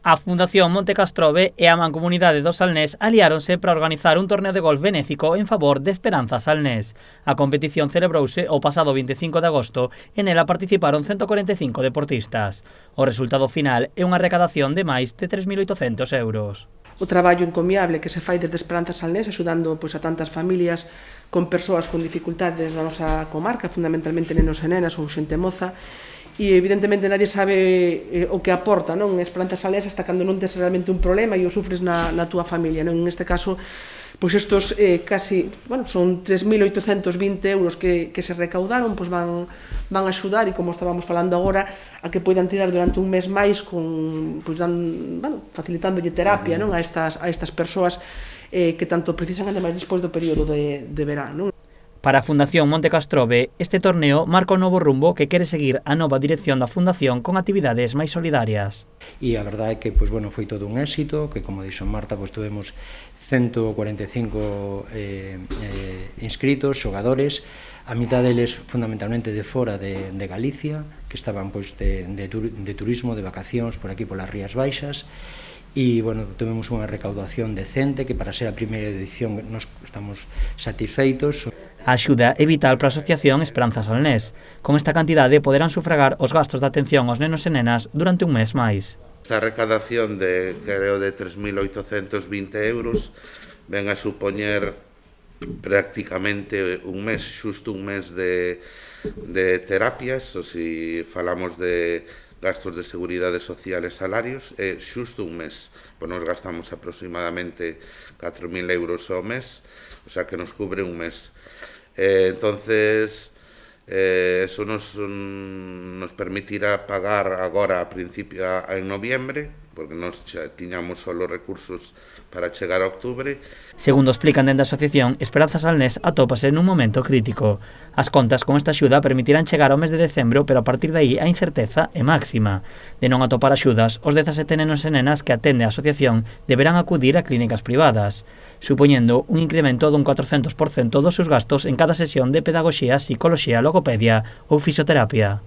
A Fundación Monte Castrobe e a Mancomunidade do Salnés aliáronse para organizar un torneo de golf benéfico en favor de Esperanza Salnés. A competición celebrouse o pasado 25 de agosto e nela participaron 145 deportistas. O resultado final é unha recadación de máis de 3.800 euros. O traballo encomiable que se fai desde Esperanza Salnés axudando a tantas familias con persoas con dificultades da nosa comarca, fundamentalmente nenos e nenas ou xente moza, e evidentemente nadie sabe o que aporta, non? Esperanza Salnés hasta cando non tes realmente un problema e o sufres na túa familia, non? En este caso, pois estos casi, bueno, son 3.820 euros que se recaudaron, pois van axudar, e como estábamos falando agora, a que poidan tirar durante un mes máis con, pois facilitándolle terapia, non? A estas persoas que tanto precisan, ademais, despois do período de verán, non? Para a Fundación Monte Castrobe, este torneo marca un novo rumbo que quere seguir a nova dirección da Fundación con actividades máis solidarias. E a verdade é que foi todo un éxito, que como dixo Marta, tuvemos 145 inscritos, xogadores, a mitad deles fundamentalmente de fora de Galicia, que estaban de turismo, de vacacións por aquí polas Rías Baixas, e, tuvemos unha recaudación decente, que para ser a primeira edición nos estamos satisfeitos. A axuda é vital para a Asociación Esperanza Salnés. Con esta cantidade poderán sufragar os gastos de atención aos nenos e nenas durante un mes máis. Esta recadación de 3.820 euros ven a supoñer prácticamente un mes, xusto un mes de terapias, ou se falamos de gastos de seguridade social e salarios, é xusto un mes. Nos gastamos aproximadamente 4.000 euros ao mes, o sea que nos cubre un mes. Entonces, eso nos permitirá pagar agora en noviembre, porque nos tiñamos só recursos para chegar a octubre. Segundo explican dende a Asociación, Esperanza Salnés atópase nun momento crítico. As contas con esta axuda permitirán chegar ao mes de decembro, pero a partir de aí a incerteza é máxima. De non atopar axudas, os 17 nenos e nenas que atende a asociación deberán acudir a clínicas privadas, supoñendo un incremento dun 400% dos seus gastos en cada sesión de pedagogía, psicoloxía, logopedia ou fisioterapia.